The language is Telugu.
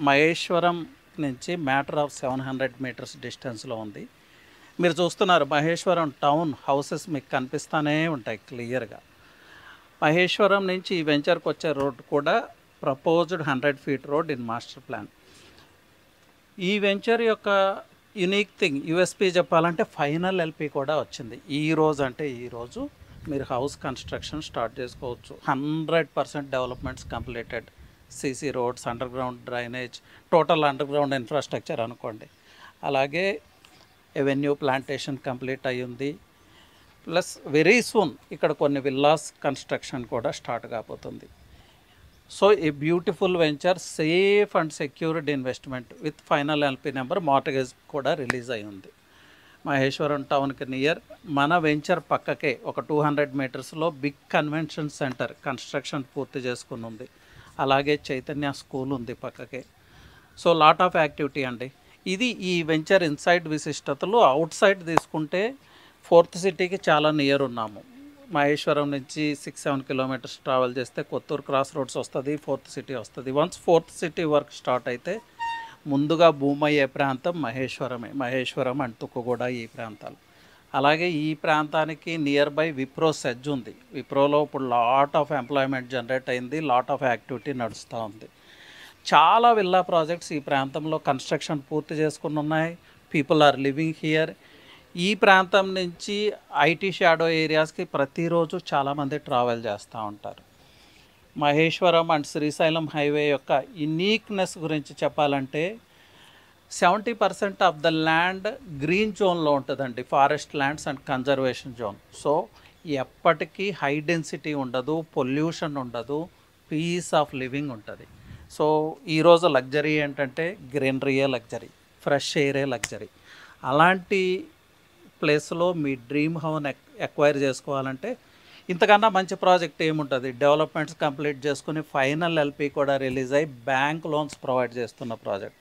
మహేశ్వరం నుంచి మ్యాటర్ ఆఫ్ 700 మీటర్స్ డిస్టెన్స్లో ఉంది. మీరు చూస్తున్నారు మహేశ్వరం టౌన్ హౌసెస్ మీకు కనిపిస్తూనే ఉంటాయి క్లియర్గా. మహేశ్వరం నుంచి ఈ వెంచర్కి వచ్చే రోడ్ కూడా proposed 100 feet road in master plan. ఈ వెంచర్ యొక్క యునిక్ థింగ్ యూఎస్పీ చెప్పాలంటే ఫైనల్ ఎల్పీ కూడా వచ్చింది. ఈరోజు మీరు హౌస్ కన్స్ట్రక్షన్ స్టార్ట్ చేసుకోవచ్చు. 100% developments completed. CC roads, under ground drainage, total under ground infrastructure అనుకోండి. అలాగే ఎవెన్యూ ప్లాంటేషన్ కంప్లీట్ అయ్యింది. ప్లస్ వెరీ సూన్ ఇక్కడ కొన్ని విల్లాస్ కన్స్ట్రక్షన్ కూడా స్టార్ట్ కాబోతుంది. So a beautiful venture, safe and secured investment with final LP number, mortgage కూడా రిలీజ్ అయి ఉంది. మహేశ్వరం టౌన్కి నియర్. మన వెంచర్ పక్కకే ఒక 200 మీటర్స్లో బిగ్ కన్వెన్షన్ సెంటర్ కన్స్ట్రక్షన్ పూర్తి చేసుకుని ఉంది. అలాగే చైతన్య స్కూల్ ఉంది పక్కకే. సో లాట్ ఆఫ్ యాక్టివిటీ అండి. ఇది ఈ వెంచర్ ఇన్సైడ్ విశిష్టతలు. అవుట్ సైడ్ తీసుకుంటే 4th సిటీకి చాలా నియర్ ఉన్నాము. మహేశ్వరం నుంచి 6-7 కిలోమీటర్స్ ట్రావెల్ చేస్తే కొత్తూరు క్రాస్ రోడ్స్ వస్తుంది, 4th సిటీ వస్తుంది. Once 4th city work start అయితే ముందుగా భూమి అయ్యే ప్రాంతం మహేశ్వరమే. మహేశ్వరం అండ్ తుక్కుగూడ ఈ ప్రాంతాలు. అలాగే ఈ ప్రాంతానికి నియర్ బై విప్రో సెజ్ ఉంది. విప్రోలో ఇప్పుడు లాట్ ఆఫ్ ఎంప్లాయ్మెంట్ జనరేట్ అయింది, లాట్ ఆఫ్ యాక్టివిటీ నడుస్తూ ఉంది. చాలా విల్లా ప్రాజెక్ట్స్ ఈ ప్రాంతంలో కన్స్ట్రక్షన్ పూర్తి చేసుకుని ఉన్నాయి. People are living here. ఈ ప్రాంతం నుంచి ఐటీ షాడో ఏరియాస్కి ప్రతిరోజు చాలామంది ట్రావెల్ చేస్తూ ఉంటారు. మహేశ్వరం అండ్ శ్రీశైలం హైవే యొక్క యునీక్నెస్ గురించి చెప్పాలంటే 70% ఆఫ్ ద ల్యాండ్ గ్రీన్ జోన్లో ఉంటుందండి, forest lands and conservation zone. So ఎప్పటికీ హై డెన్సిటీ ఉండదు, పొల్యూషన్ ఉండదు, పీస్ ఆఫ్ లివింగ్ ఉంటుంది. సో ఈరోజు లగ్జరీ ఏంటంటే గ్రీనరీయే లగ్జరీ, ఫ్రెష్ ఎయిరే లగ్జరీ. అలాంటి ప్లేస్లో మీ డ్రీమ్ హౌస్ ఎక్వైర్ చేసుకోవాలంటే ఇంతకన్నా మంచి ప్రాజెక్ట్ ఏముంటుంది. డెవలప్మెంట్స్ కంప్లీట్ చేసుకుని ఫైనల్ ఎల్పీ కూడా రిలీజ్ అయ్యి బ్యాంక్ లోన్స్ ప్రొవైడ్ చేస్తున్న ప్రాజెక్ట్.